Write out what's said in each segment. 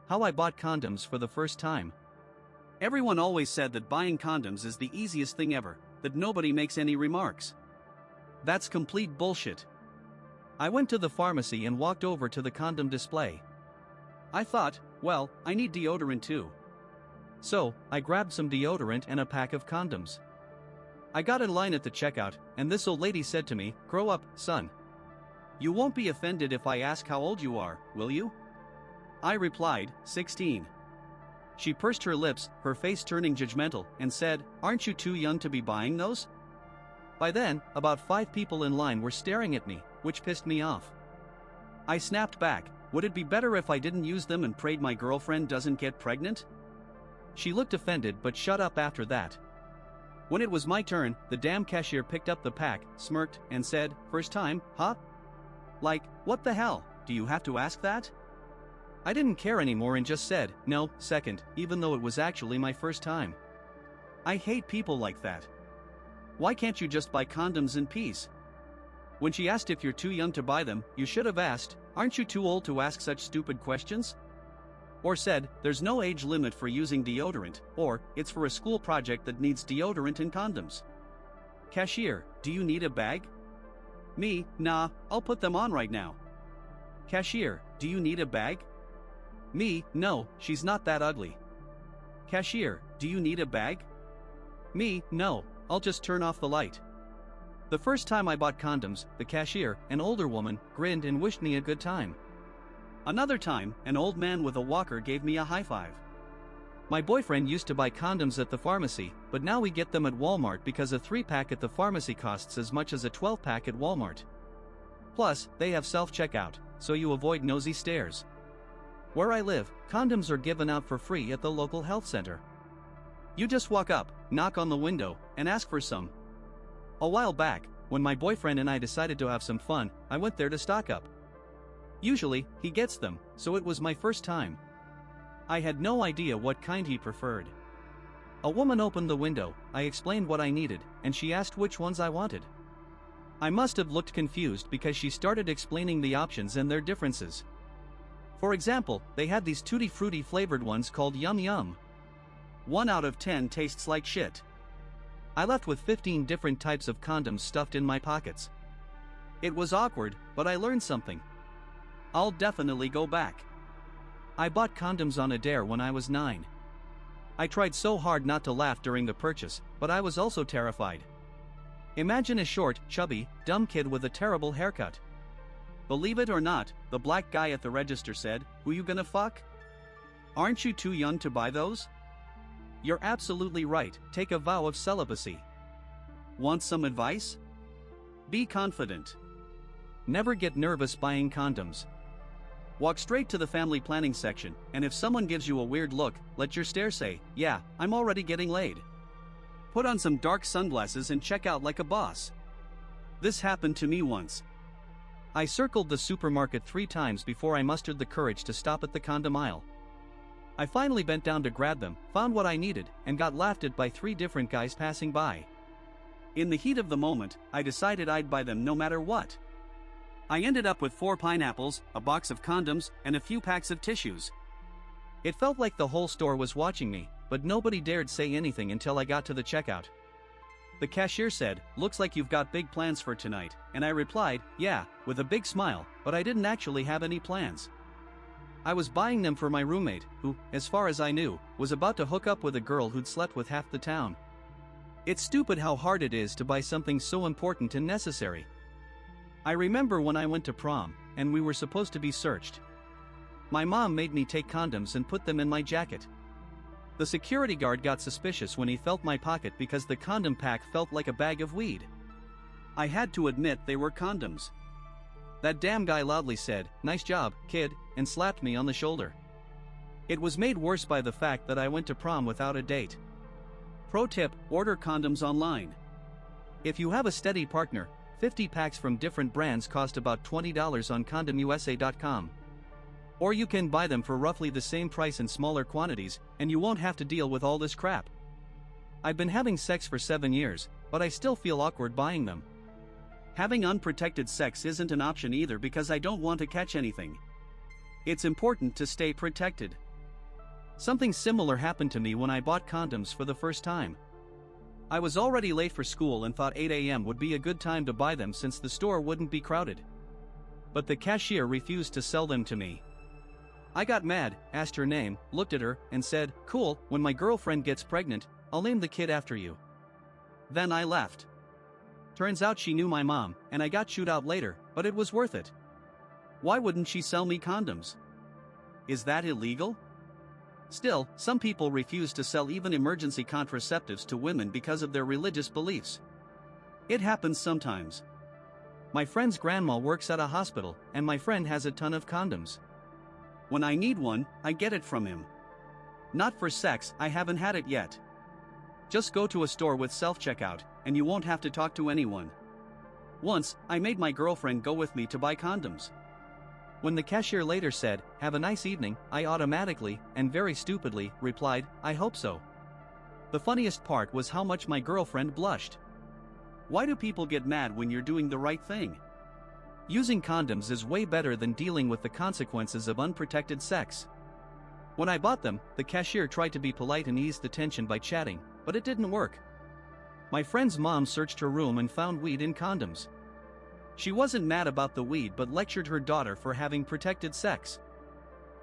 How I bought condoms for the first time. Everyone always said that buying condoms is the easiest thing ever, that nobody makes any remarks. That's complete bullshit. I went to the pharmacy and walked over to the condom display. I thought, well, I need deodorant too. So, I grabbed some deodorant and a pack of condoms. I got in line at the checkout, and this old lady said to me, "Grow up, son. You won't be offended if I ask how old you are, will you?" I replied, 16. She pursed her lips, her face turning judgmental, and said, "Aren't you too young to be buying those?" By then, about 5 people in line were staring at me, which pissed me off. I snapped back, "Would it be better if I didn't use them and prayed my girlfriend doesn't get pregnant?" She looked offended but shut up after that. When it was my turn, the damn cashier picked up the pack, smirked, and said, "First time, huh?" Like, what the hell, do you have to ask that? I didn't care anymore and just said, "No, second," even though it was actually my first time. I hate people like that. Why can't you just buy condoms in peace? When she asked if you're too young to buy them, you should have asked, "Aren't you too old to ask such stupid questions?" Or said, "There's no age limit for using deodorant," or, "It's for a school project that needs deodorant and condoms." Cashier, do you need a bag? Me, nah, I'll put them on right now. Cashier, do you need a bag? Me, no, she's not that ugly. Cashier, do you need a bag? Me, no, I'll just turn off the light. The first time I bought condoms, the cashier, an older woman, grinned and wished me a good time. Another time, an old man with a walker gave me a high five. My boyfriend used to buy condoms at the pharmacy, but now we get them at Walmart because a 3-pack at the pharmacy costs as much as a 12-pack at Walmart. Plus, they have self-checkout, so you avoid nosy stares. Where I live, condoms are given out for free at the local health center. You just walk up, knock on the window, and ask for some. A while back, when my boyfriend and I decided to have some fun, I went there to stock up. Usually, he gets them, so it was my first time. I had no idea what kind he preferred. A woman opened the window, I explained what I needed, and she asked which ones I wanted. I must have looked confused because she started explaining the options and their differences. For example, they had these tutti frutti flavored ones called Yum Yum. 1 out of 10 tastes like shit. I left with 15 different types of condoms stuffed in my pockets. It was awkward, but I learned something. I'll definitely go back. I bought condoms on a dare when I was 9. I tried so hard not to laugh during the purchase, but I was also terrified. Imagine a short, chubby, dumb kid with a terrible haircut. Believe it or not, the black guy at the register said, "Who you gonna fuck? Aren't you too young to buy those?" You're absolutely right, take a vow of celibacy. Want some advice? Be confident. Never get nervous buying condoms. Walk straight to the family planning section, and if someone gives you a weird look, let your stare say, "Yeah, I'm already getting laid." Put on some dark sunglasses and check out like a boss. This happened to me once. I circled the supermarket 3 times before I mustered the courage to stop at the condom aisle. I finally bent down to grab them, found what I needed, and got laughed at by 3 different guys passing by. In the heat of the moment, I decided I'd buy them no matter what. I ended up with 4 pineapples, a box of condoms, and a few packs of tissues. It felt like the whole store was watching me, but nobody dared say anything until I got to the checkout. The cashier said, "Looks like you've got big plans for tonight," and I replied, "Yeah," with a big smile, but I didn't actually have any plans. I was buying them for my roommate, who, as far as I knew, was about to hook up with a girl who'd slept with half the town. It's stupid how hard it is to buy something so important and necessary. I remember when I went to prom, and we were supposed to be searched. My mom made me take condoms and put them in my jacket. The security guard got suspicious when he felt my pocket because the condom pack felt like a bag of weed. I had to admit they were condoms. That damn guy loudly said, "Nice job, kid," and slapped me on the shoulder. It was made worse by the fact that I went to prom without a date. Pro tip, order condoms online. If you have a steady partner, 50 packs from different brands cost about $20 on condomusa.com. Or you can buy them for roughly the same price in smaller quantities, and you won't have to deal with all this crap. I've been having sex for 7 years, but I still feel awkward buying them. Having unprotected sex isn't an option either because I don't want to catch anything. It's important to stay protected. Something similar happened to me when I bought condoms for the first time. I was already late for school and thought 8 a.m. would be a good time to buy them since the store wouldn't be crowded. But the cashier refused to sell them to me. I got mad, asked her name, looked at her, and said, "Cool, when my girlfriend gets pregnant, I'll name the kid after you." Then I left. Turns out she knew my mom, and I got chewed out later, but it was worth it. Why wouldn't she sell me condoms? Is that illegal? Still, some people refuse to sell even emergency contraceptives to women because of their religious beliefs. It happens sometimes. My friend's grandma works at a hospital, and my friend has a ton of condoms. When I need one, I get it from him. Not for sex, I haven't had it yet. Just go to a store with self-checkout, and you won't have to talk to anyone. Once, I made my girlfriend go with me to buy condoms. When the cashier later said, "Have a nice evening," I automatically, and very stupidly, replied, "I hope so." The funniest part was how much my girlfriend blushed. Why do people get mad when you're doing the right thing? Using condoms is way better than dealing with the consequences of unprotected sex. When I bought them, the cashier tried to be polite and ease the tension by chatting, but it didn't work. My friend's mom searched her room and found weed in condoms. She wasn't mad about the weed but lectured her daughter for having protected sex.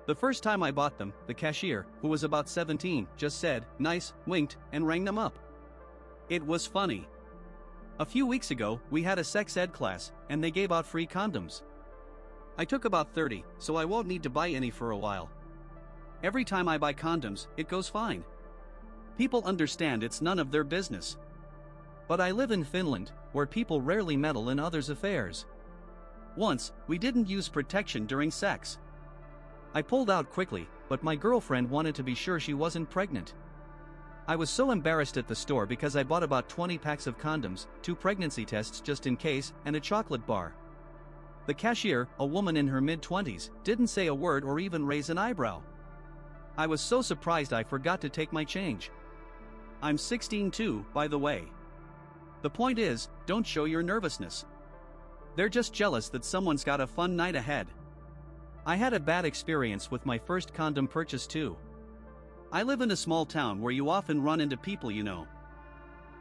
The first time I bought them, the cashier, who was about 17, just said, "Nice," winked, and rang them up. It was funny. A few weeks ago, we had a sex ed class, and they gave out free condoms. I took about 30, so I won't need to buy any for a while. Every time I buy condoms, it goes fine. People understand it's none of their business. But I live in Finland, where people rarely meddle in others' affairs. Once, we didn't use protection during sex. I pulled out quickly, but my girlfriend wanted to be sure she wasn't pregnant. I was so embarrassed at the store because I bought about 20 packs of condoms, 2 pregnancy tests just in case, and a chocolate bar. The cashier, a woman in her mid-20s, didn't say a word or even raise an eyebrow. I was so surprised I forgot to take my change. I'm 16 too, by the way. The point is, don't show your nervousness. They're just jealous that someone's got a fun night ahead. I had a bad experience with my first condom purchase too. I live in a small town where you often run into people you know.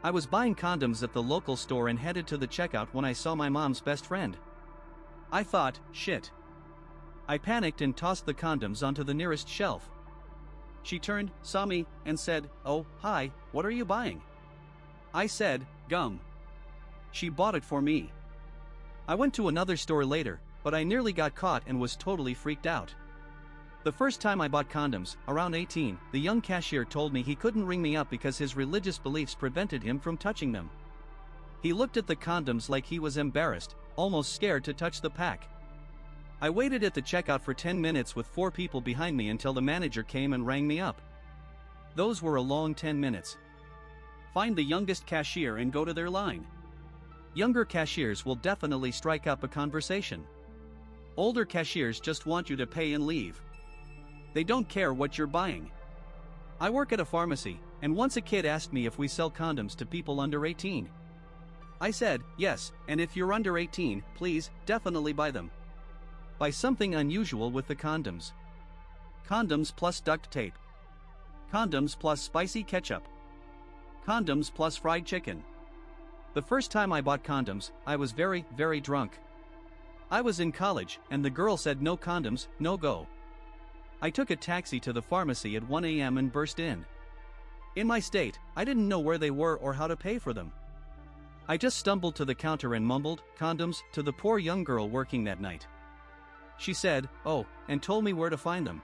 I was buying condoms at the local store and headed to the checkout when I saw my mom's best friend. I thought, shit. I panicked and tossed the condoms onto the nearest shelf. She turned, saw me, and said, "Oh, hi, what are you buying?" I said, "Gum." She bought it for me. I went to another store later, but I nearly got caught and was totally freaked out. The first time I bought condoms, around 18, the young cashier told me he couldn't ring me up because his religious beliefs prevented him from touching them. He looked at the condoms like he was embarrassed, almost scared to touch the pack. I waited at the checkout for 10 minutes with 4 people behind me until the manager came and rang me up. Those were a long 10 minutes. Find the youngest cashier and go to their line. Younger cashiers will definitely strike up a conversation. Older cashiers just want you to pay and leave. They don't care what you're buying. I work at a pharmacy, and once a kid asked me if we sell condoms to people under 18. I said, yes, and if you're under 18, please, definitely buy them. Buy something unusual with the condoms. Condoms plus duct tape. Condoms plus spicy ketchup. Condoms plus fried chicken. The first time I bought condoms, I was very, very drunk. I was in college, and the girl said no condoms, no go. I took a taxi to the pharmacy at 1 a.m. and burst in. In my state, I didn't know where they were or how to pay for them. I just stumbled to the counter and mumbled, "Condoms," to the poor young girl working that night. She said, "Oh," and told me where to find them.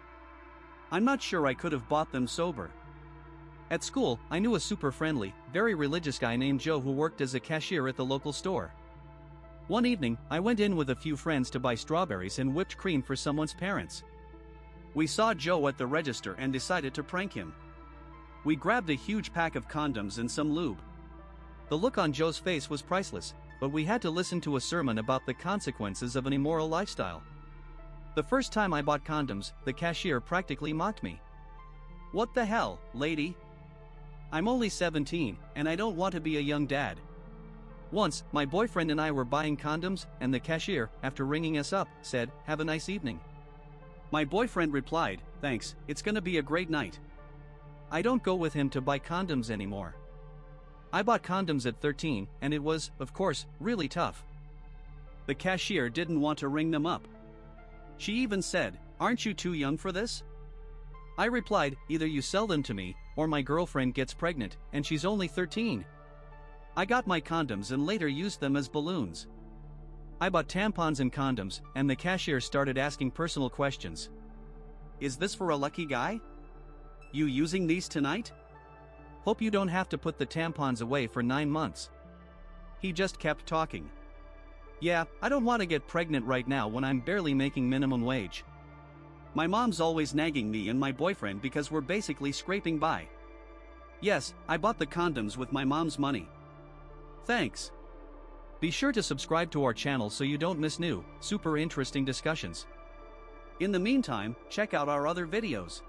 I'm not sure I could have bought them sober. At school, I knew a super friendly, very religious guy named Joe who worked as a cashier at the local store. One evening, I went in with a few friends to buy strawberries and whipped cream for someone's parents. We saw Joe at the register and decided to prank him. We grabbed a huge pack of condoms and some lube. The look on Joe's face was priceless, but we had to listen to a sermon about the consequences of an immoral lifestyle. The first time I bought condoms, the cashier practically mocked me. "What the hell, lady? I'm only 17, and I don't want to be a young dad." Once, my boyfriend and I were buying condoms, and the cashier, after ringing us up, said, "Have a nice evening." My boyfriend replied, Thanks, it's gonna be a great night. I don't go with him to buy condoms anymore. I bought condoms at 13, and it was, of course, really tough. The cashier didn't want to ring them up. She even said, "Aren't you too young for this?" I replied, "Either you sell them to me, or my girlfriend gets pregnant, and she's only 13. I got my condoms and later used them as balloons. I bought tampons and condoms, and the cashier started asking personal questions. Is this for a lucky guy? You using these tonight? Hope you don't have to put the tampons away for 9 months. He just kept talking. Yeah, I don't want to get pregnant right now when I'm barely making minimum wage. My mom's always nagging me and my boyfriend because we're basically scraping by. Yes, I bought the condoms with my mom's money. Thanks. Be sure to subscribe to our channel so you don't miss new, super interesting discussions. In the meantime, check out our other videos.